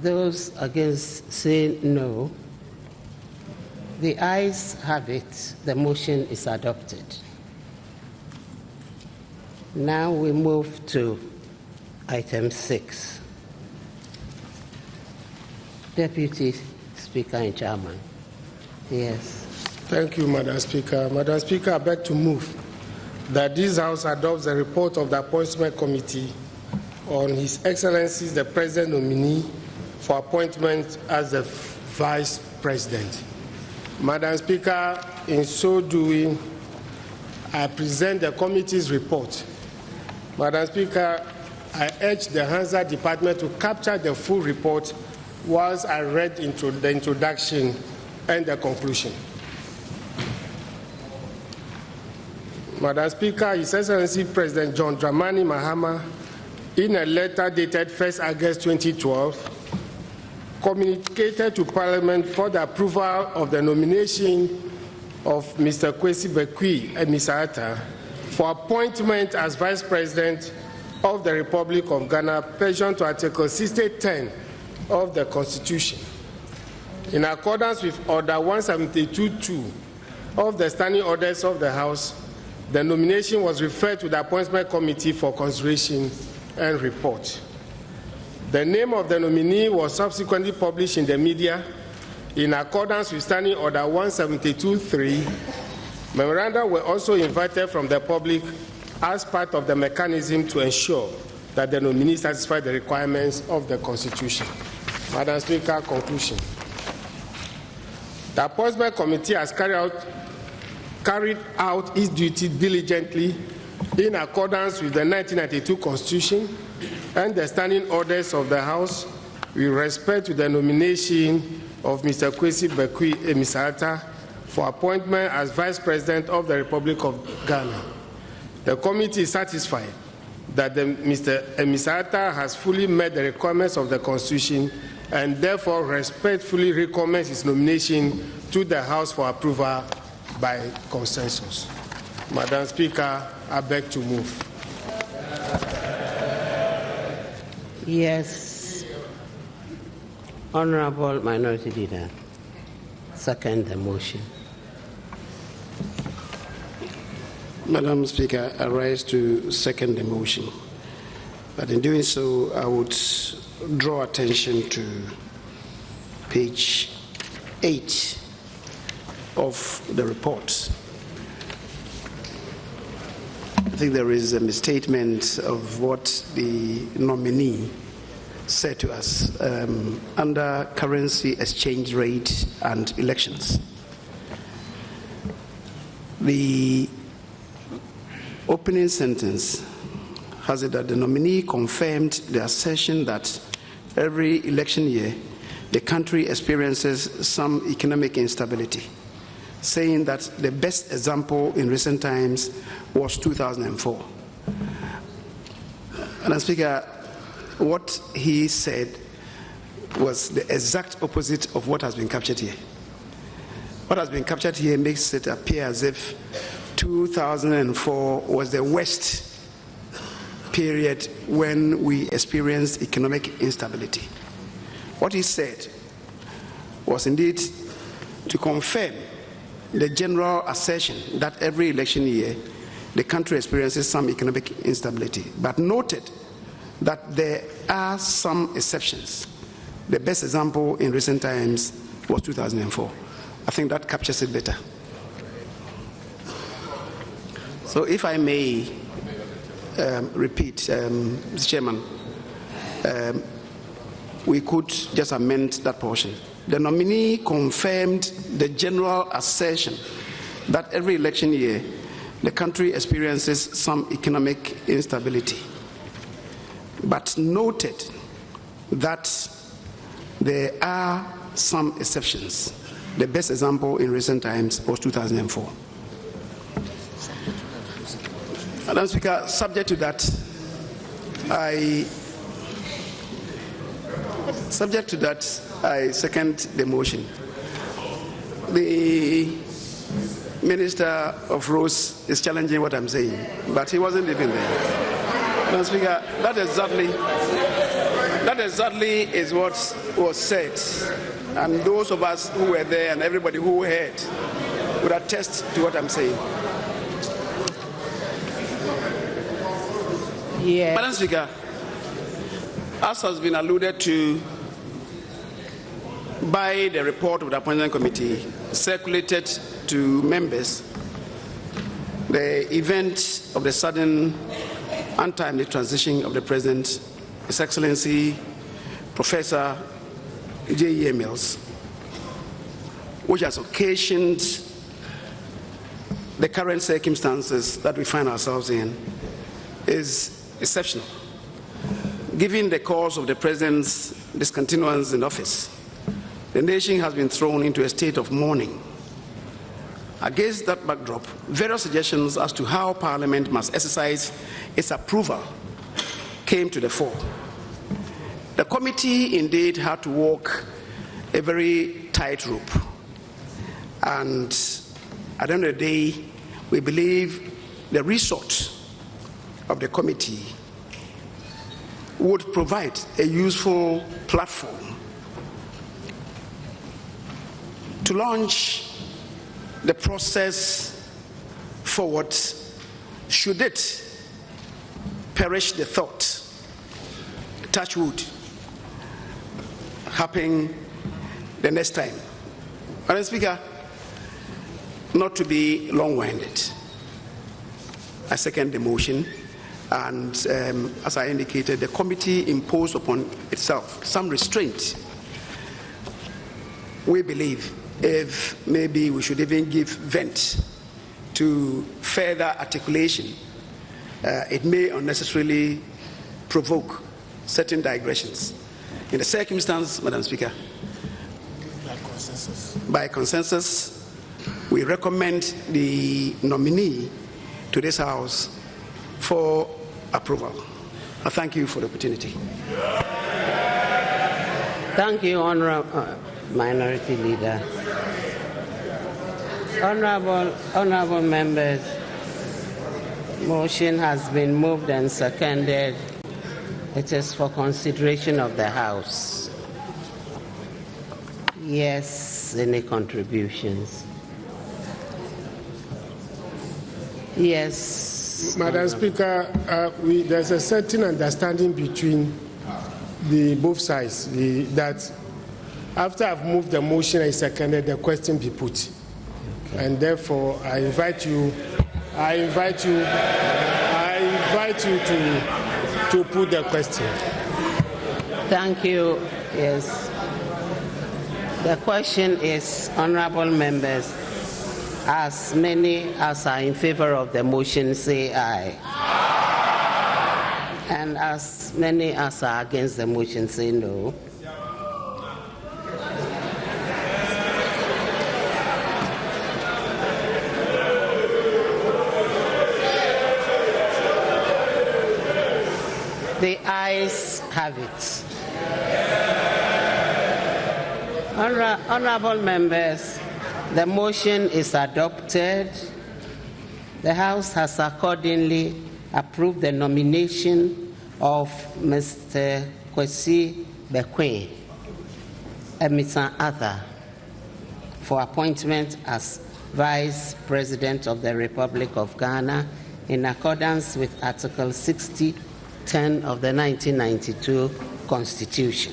Those against say no. The ayes have it. The motion is adopted. Now we move to item 6. Deputy Speaker and Chairman. Yes. Thank you, Madam Speaker. Madam Speaker, I beg to move that this House adopts the report of the Appointment Committee on His Excellency the President nominee for appointment as the Vice President. Madam Speaker, in so doing, I present the committee's report. Madam Speaker, I urge the Hansard Department to capture the full report whilst I read the introduction and the conclusion. Madam Speaker, His Excellency President John Dramani Mahama, in a letter dated 1st August 2012, communicated to Parliament for the approval of the nomination of Mr. Kwesi Bekoe Amissah-Arthur for appointment as Vice President of the Republic of Ghana, pursuant to Article 6010 of the Constitution. In accordance with Order 172.2 of the Standing Orders of the House, the nomination was referred to the Appointment Committee for consideration and report. The name of the nominee was subsequently published in the media in accordance with Standing Order 172.3. Memoranda were also invited from the public as part of the mechanism to ensure that the nominee satisfied the requirements of the Constitution. Madam Speaker, conclusion. The Appointment Committee has carried out its duty diligently in accordance with the 1992 Constitution and the standing orders of the House with respect to the nomination of Mr. Kwesi Bekoe Amissah-Arthur for appointment as Vice President of the Republic of Ghana. The committee is satisfied that Mr. Amissah-Arthur has fully met the requirements of the Constitution and therefore respectfully recommends his nomination to the House for approval by consensus. Madam Speaker, I beg to move. Yes. Honorable Minority Leader, second the motion. Madam Speaker, I rise to second the motion. But in doing so, I would draw attention to page 8 of the report. I think there is a misstatement of what the nominee said to us under currency exchange rate and elections. The opening sentence has it that the nominee confirmed the assertion that every election year the country experiences some economic instability, saying that the best example in recent times was 2004. Madam Speaker, what he said was the exact opposite of what has been captured here. What has been captured here makes it appear as if 2004 was the worst period when we experienced economic instability. What he said was indeed to confirm the general assertion that every election year the country experiences some economic instability, but noted that there are some exceptions. The best example in recent times was 2004. I think that captures it better. So if I may repeat, Mr. Chairman, we could just amend that portion. The nominee confirmed the general assertion that every election year the country experiences some economic instability, but noted that there are some exceptions. The best example in recent times was 2004. Madam Speaker, subject to that, I second the motion. The Minister of Roads is challenging what I'm saying, but he wasn't even there. Madam Speaker, that exactly is what was said, and those of us who were there and everybody who heard would attest to what I'm saying. Yes. Madam Speaker, as has been alluded to by the report of the Appointment Committee circulated to members, the event of the sudden untimely transition of the President, His Excellency Professor J.E. Mills, which has occasioned the current circumstances that we find ourselves in, is exceptional. Given the cause of the President's discontinuance in office, the nation has been thrown into a state of mourning. Against that backdrop, various suggestions as to how Parliament must exercise its approval came to the fore. The committee indeed had to walk a very tight rope, and at the end of the day, we believe the resort of the committee would provide a useful platform to launch the process forward, should it perish the thought, touch wood, happen the next time. Madam Speaker, not to be long-winded, I second the motion, and as I indicated, the committee imposed upon itself some restraint. We believe if maybe we should even give vent to further articulation, it may unnecessarily provoke certain digressions. In the circumstance, Madam Speaker, by consensus, we recommend the nominee to this House for approval. I thank you for the opportunity. Thank you, Honourable Minority Leader. Honourable members, motion has been moved and seconded. It is for consideration of the House. Yes, any contributions? Yes. Madam Speaker, there's a certain understanding between both sides that after I've moved the motion and seconded, the question be put. Okay. And therefore, I invite you to put the question. Thank you. Yes. The question is, honourable members, as many as are in favor of the motion say aye. And as many as are against the motion say no. The ayes have it. Honourable members, the motion is adopted. The House has accordingly approved the nomination of Mr. Kwesi Bekoe Amissah-Arthur for appointment as Vice President of the Republic of Ghana in accordance with Article 60(10) of the 1992 Constitution.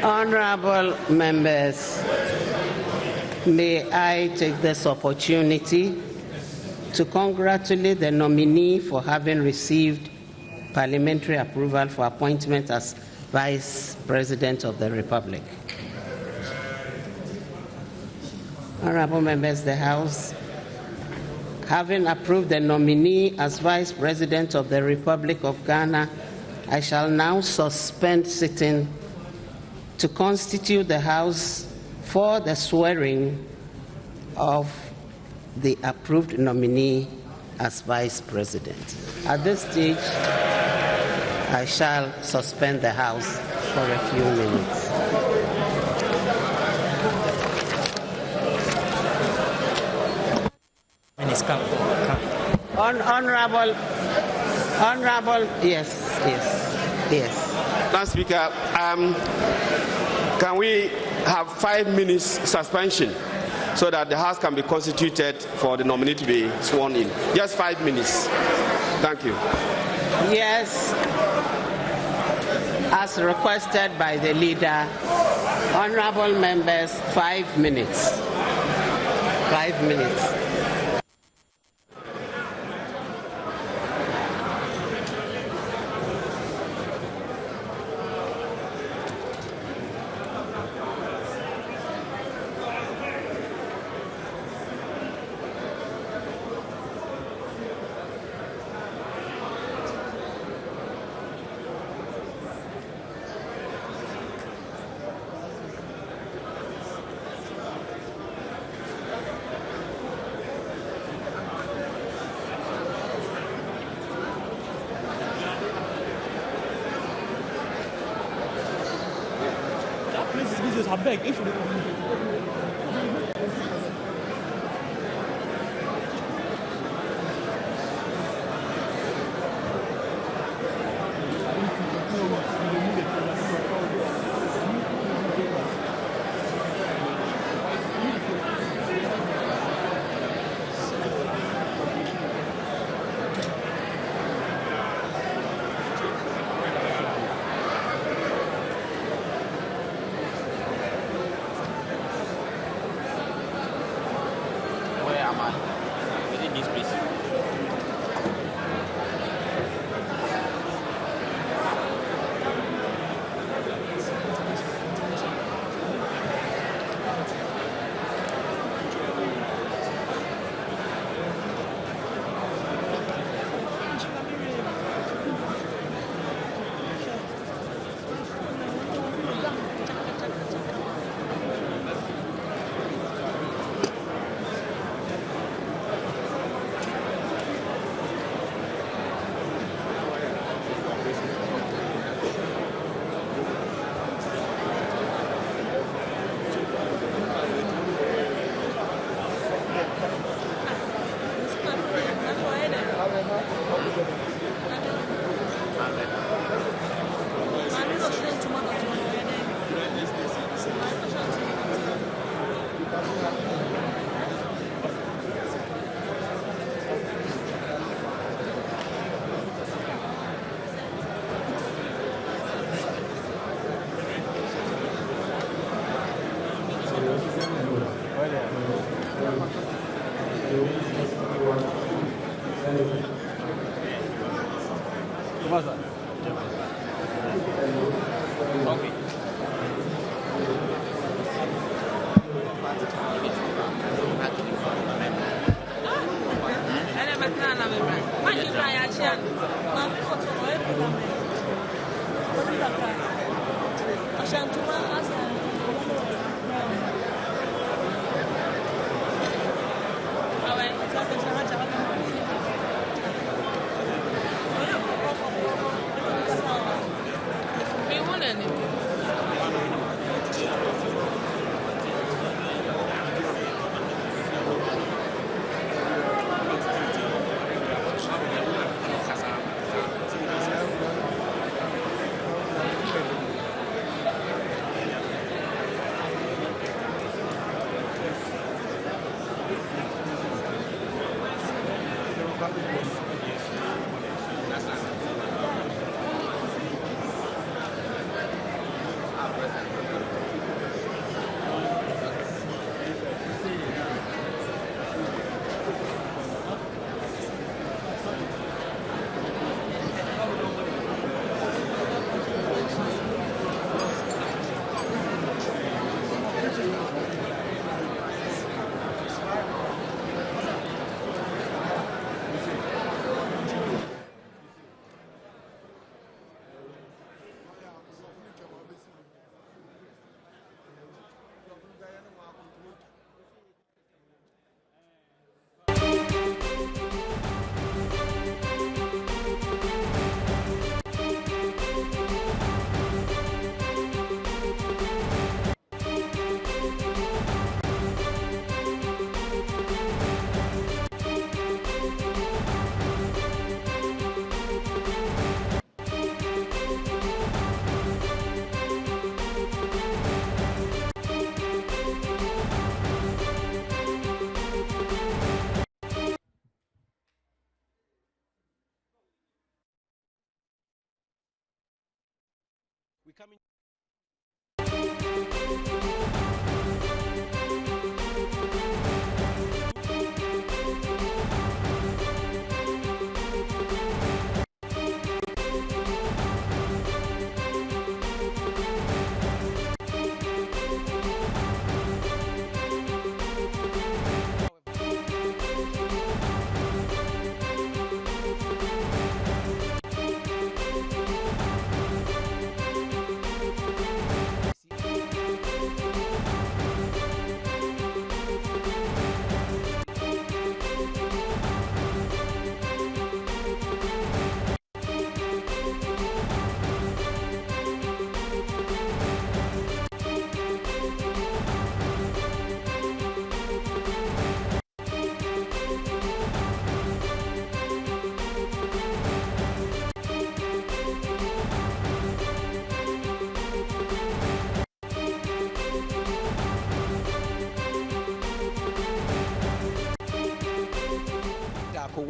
Honourable members, may I take this opportunity to congratulate the nominee for having received parliamentary approval for appointment as Vice President of the Republic. Honourable members, the House, having approved the nominee as Vice President of the Republic of Ghana, I shall now suspend sitting to constitute the House for the swearing of the approved nominee as Vice President. At this stage, I shall suspend the House for a few minutes. Honorable, yes. Madam Speaker, can we have 5 minutes suspension so that the House can be constituted for the nominee to be sworn in? Just 5 minutes. Thank you. Yes, as requested by the leader, honorable members, 5 minutes. 5 minutes. I beg, if you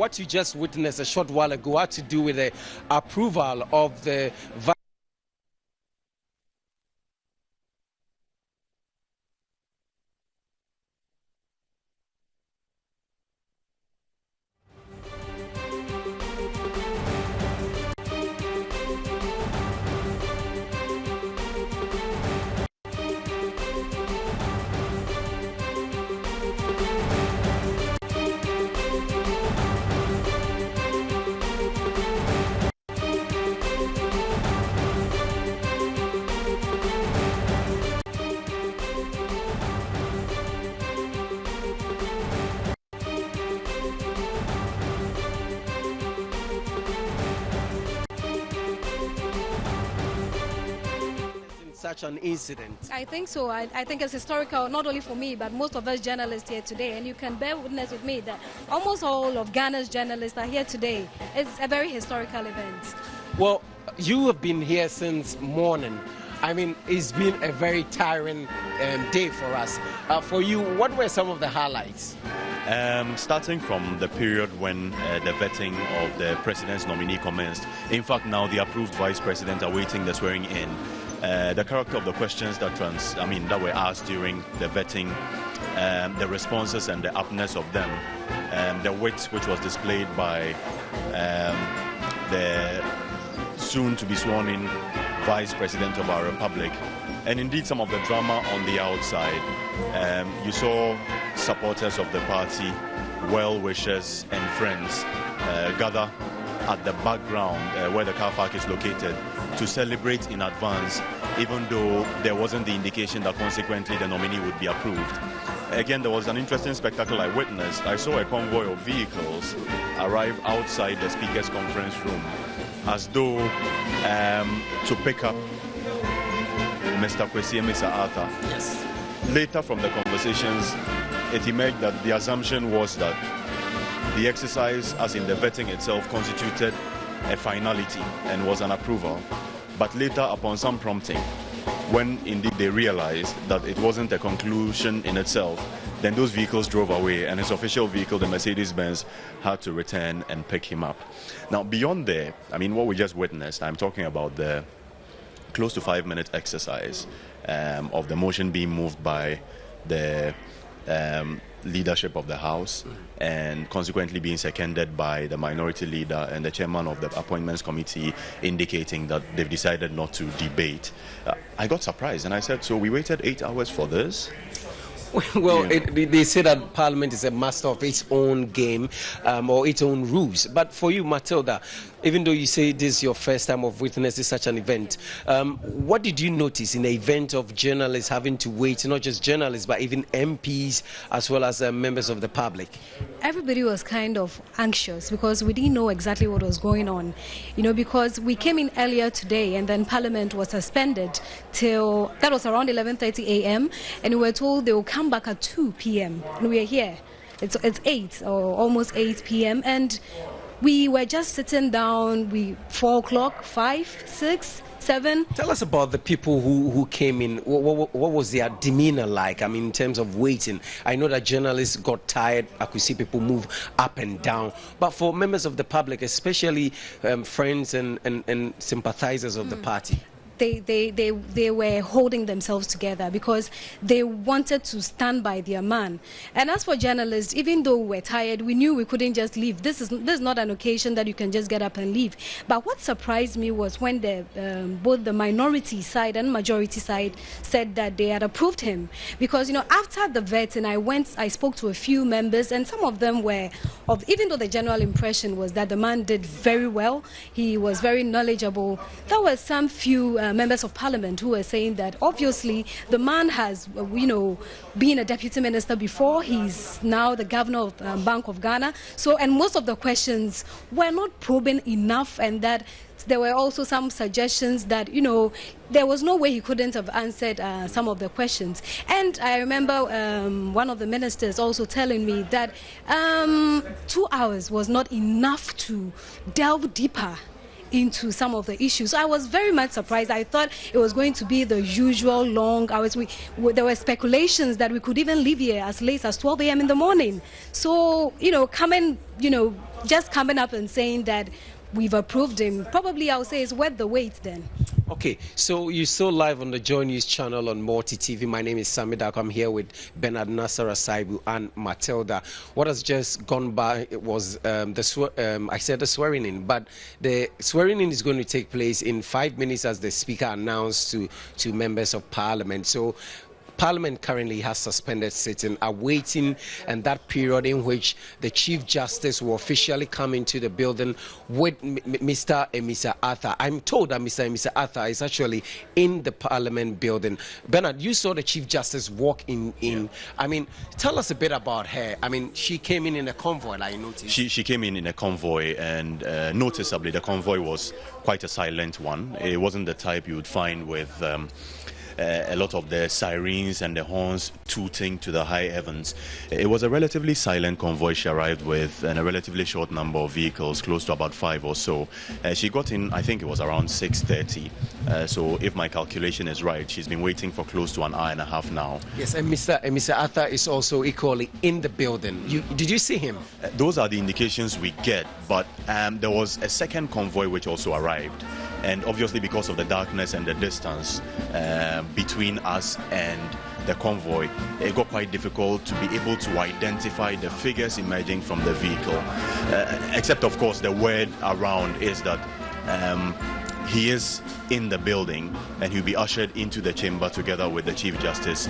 What you just witnessed a short while ago had to do with the approval of the such an incident? I think so. I think it's historical, not only for me, but most of us journalists here today. And you can bear witness with me that almost all of Ghana's journalists are here today. It's a very historical event. Well, you have been here since morning. I mean, it's been a very tiring day for us. For you, what were some of the highlights? Starting from the period when the vetting of the president's nominee commenced. In fact, now the approved vice president awaiting the swearing in. The character of the questions that were asked during the vetting, the responses and the aptness of them, the wit which was displayed by the soon-to-be sworn-in Vice President of our Republic, and indeed some of the drama on the outside. You saw supporters of the party, well-wishers and friends gather at the background where the car park is located to celebrate in advance, even though there wasn't the indication that consequently the nominee would be approved. Again, there was an interesting spectacle I witnessed. I saw a convoy of vehicles arrive outside the Speaker's conference room as though to pick up Mr. Kwesi Amissah-Arthur. Yes. Later from the conversations, it emerged that the assumption was that the exercise, as in the vetting itself, constituted a finality and was an approval. But later, upon some prompting, when indeed they realized that it wasn't a conclusion in itself, then those vehicles drove away, and his official vehicle, the Mercedes-Benz, had to return and pick him up. Now, beyond there, I mean, what we just witnessed, I'm talking about the close to 5-minute exercise of the motion being moved by the leadership of the House and consequently being seconded by the minority leader and the chairman of the appointments committee, indicating that they've decided not to debate. I got surprised and I said, so we waited 8 hours for this? Well, they say that Parliament is a master of its own game or its own rules. But for you, Matilda, even though you say this is your first time of witnessing such an event, what did you notice in the event of journalists having to wait, not just journalists, but even MPs as well as members of the public? Everybody was kind of anxious because we didn't know exactly what was going on, because we came in earlier today and then Parliament was suspended till, that was around 11:30 a.m. and we were told they will come back at 2 p.m. and we are here. It's 8 or almost 8 p.m. and we were just sitting down, 4 o'clock, 5, 6, 7. Tell us about the people who came in. What was their demeanor like? I mean, in terms of waiting. I know that journalists got tired. I could see people move up and down. But for members of the public, especially friends and sympathizers of the party. they were holding themselves together because they wanted to stand by their man. And as for journalists, even though we were tired, we knew we couldn't just leave. This is not an occasion that you can just get up and leave. But what surprised me was when both the minority side and majority side said that they had approved him. Because, after the vetting, I spoke to a few members, and some of them were even though the general impression was that the man did very well, he was very knowledgeable, there were some few members of parliament who were saying that obviously the man has, been a deputy minister before, he's now the governor of Bank of Ghana. So, and most of the questions were not probing enough, and that there were also some suggestions that, there was no way he couldn't have answered some of the questions. And I remember one of the ministers also telling me that 2 hours was not enough to delve deeper into some of the issues. So I was very much surprised. I thought it was going to be the usual long hours. There were speculations that we could even leave here as late as 12 a.m. in the morning. So, just coming up and saying that we've approved him, probably I would say it's worth the wait then. Okay, so you're still live on the Joy News channel on Multi TV. My name is Sami Dak. I'm here with Bernard Nasser Asaibu and Matilda. What has just gone by was the swearing in, but the swearing in is going to take place in 5 minutes, as the Speaker announced to members of Parliament. So Parliament currently has suspended sitting, awaiting and that period in which the Chief Justice will officially come into the building with Mr. Amissah-Arthur. I'm told that Mr. Amissah-Arthur is actually in the Parliament building. Bernard, you saw the Chief Justice walk in. Yeah. I mean, tell us a bit about her. I mean, she came in a convoy, I noticed. She came in a convoy, and noticeably the convoy was quite a silent one. It wasn't the type you would find with a lot of the sirens and the horns tooting to the high heavens. It was a relatively silent convoy she arrived with, and a relatively short number of vehicles, close to about 5 or so. She got in, I think it was around 6:30. So if my calculation is right, she's been waiting for close to an hour and a half now. Yes, and Mr. Amissah-Arthur is also equally in the building. Did you see him? Those are the indications we get, but there was a second convoy which also arrived. And obviously, because of the darkness and the distance between us and the convoy, it got quite difficult to be able to identify the figures emerging from the vehicle. Except, of course, the word around is that he is in the building and he'll be ushered into the chamber together with the Chief Justice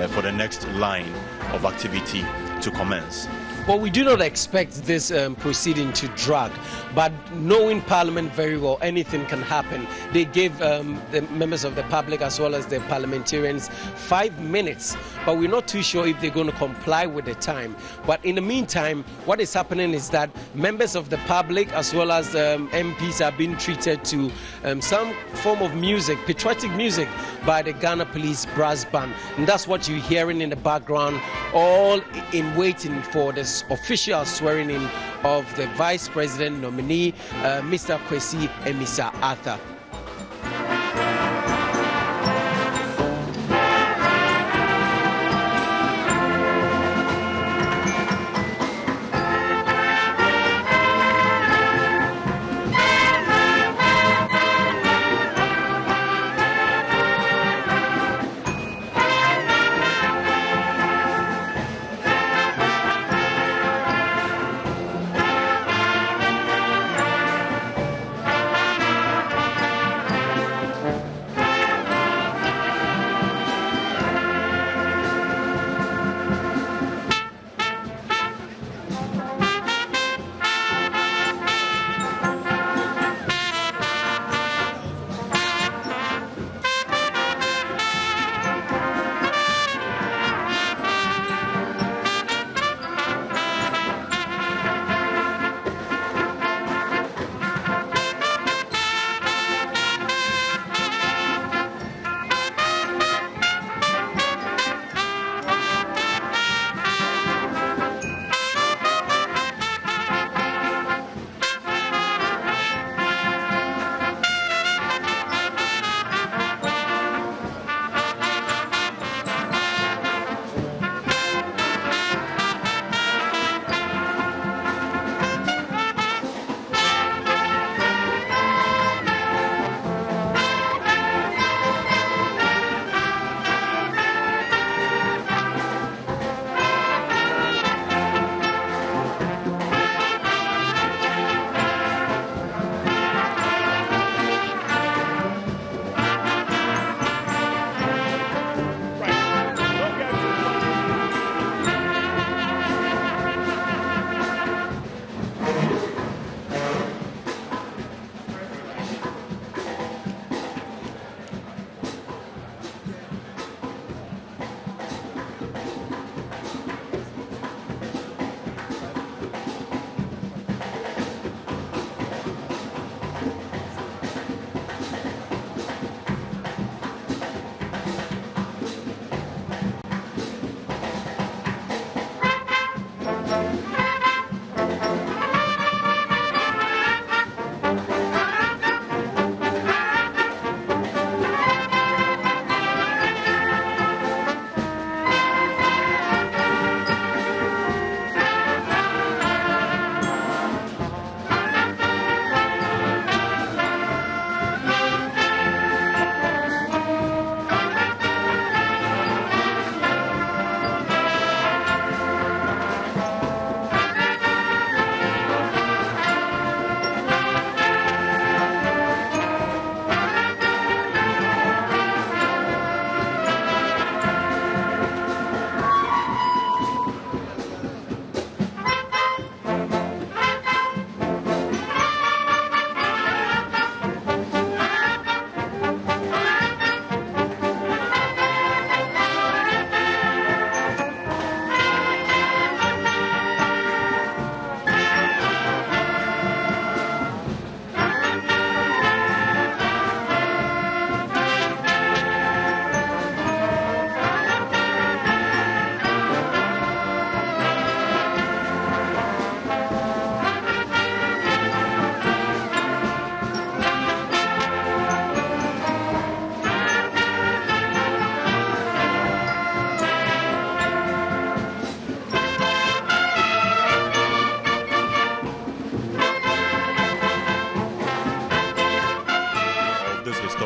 for the next line of activity to commence. Well, we do not expect this proceeding to drag, but knowing Parliament very well, anything can happen. They gave the members of the public as well as the parliamentarians 5 minutes, but we're not too sure if they're going to comply with the time. But in the meantime, what is happening is that members of the public as well as MPs are being treated to some form of music, patriotic music, by the Ghana Police Brass Band. And that's what you're hearing in the background, all in waiting for this official swearing in of the Vice President nominee, Mr. Kwesi Amissah-Arthur.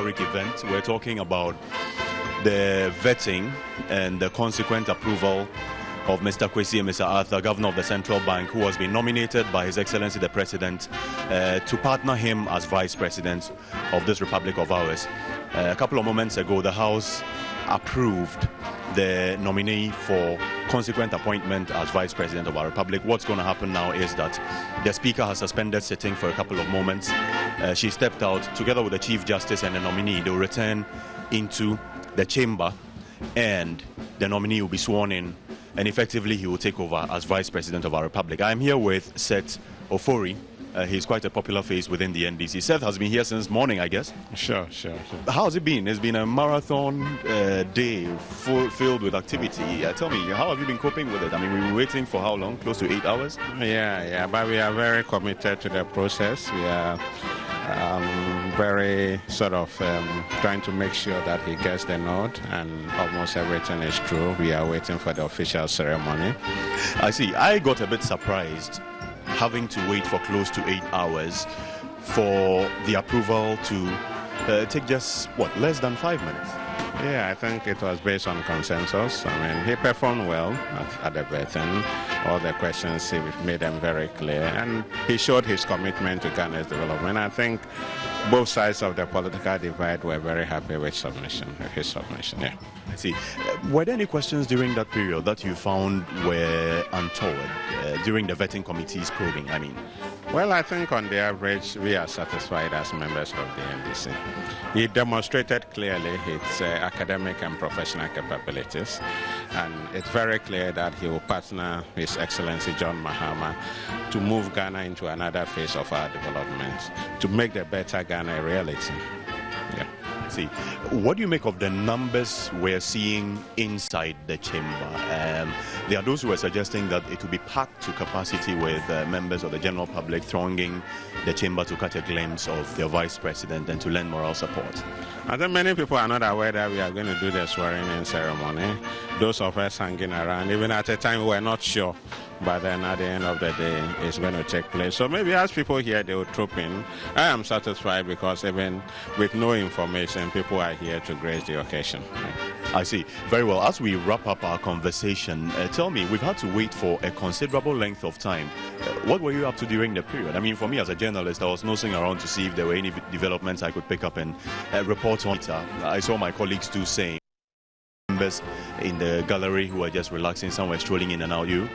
historic event. We're talking about the vetting and the consequent approval of Mr. Kwesi Amissah-Arthur, Governor of the Central Bank, who has been nominated by His Excellency the President to partner him as Vice President of this Republic of ours. A couple of moments ago, the House approved the nominee for consequent appointment as Vice President of our Republic. What's going to happen now is that the Speaker has suspended sitting for a couple of moments. She stepped out together with the Chief Justice and the nominee. They will return into the chamber and the nominee will be sworn in, and effectively he will take over as Vice President of our Republic. I'm here with Seth Ofori. He's quite a popular face within the NDC. Seth has been here since morning, I guess. Sure. How's it been? It's been a marathon day filled with activity. Tell me, how have you been coping with it? I mean, we were waiting for how long? Close to 8 hours? Yeah, but we are very committed to the process. We are very trying to make sure that he gets the nod, and almost everything is true. We are waiting for the official ceremony. I see. I got a bit surprised having to wait for close to 8 hours for the approval to take just, less than 5 minutes? Yeah, I think it was based on consensus. I mean, he performed well at the vetting. All the questions, he made them very clear, and he showed his commitment to Ghana's development. I think both sides of the political divide were very happy with his submission. Yeah. I see. Were there any questions during that period that you found were untoward during the vetting committee's probing? I mean, well, I think on the average, we are satisfied as members of the NDC. He demonstrated clearly his academic and professional capabilities, and it's very clear that he will partner His Excellency John Mahama to move Ghana into another phase of our development, to make the better Ghana a reality. Yeah. See, what do you make of the numbers we're seeing inside the chamber? There are those who are suggesting that it will be packed to capacity with members of the general public thronging the chamber to catch a glimpse of their Vice President and to lend moral support. I think many people are not aware that we are going to do the swearing-in ceremony. Those of us hanging around, even at the time we were not sure, but then at the end of the day, it's going to take place. So maybe as people here, they will troop in. I am satisfied because even with no information, people are here to grace the occasion. I see. Very well. As we wrap up our conversation, tell me, we've had to wait for a considerable length of time. What were you up to during the period? I mean, for me as a journalist, I was nosing around to see if there were any developments I could pick up and report on. I saw my colleagues too saying, members in the gallery who are just relaxing, some were strolling in and out. You?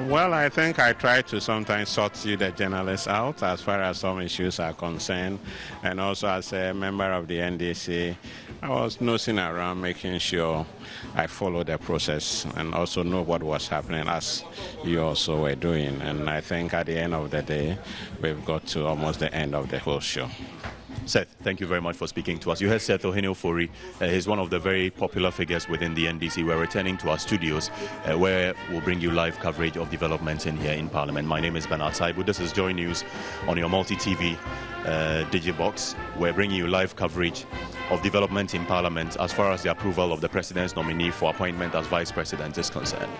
Well, I think I try to sometimes sort you, the journalists, out as far as some issues are concerned. And also as a member of the NDC, I was nosing around, making sure I follow the process and also know what was happening as you also were doing. And I think at the end of the day, we've got to almost the end of the whole show. Seth, thank you very much for speaking to us. You heard Seth Ofori. He's one of the very popular figures within the NDC. We're returning to our studios where we'll bring you live coverage of developments in here in Parliament. My name is Bernard Saibu. This is Joy News on your multi-TV Digibox. We're bringing you live coverage of development in Parliament as far as the approval of the President's nominee for appointment as Vice President is concerned.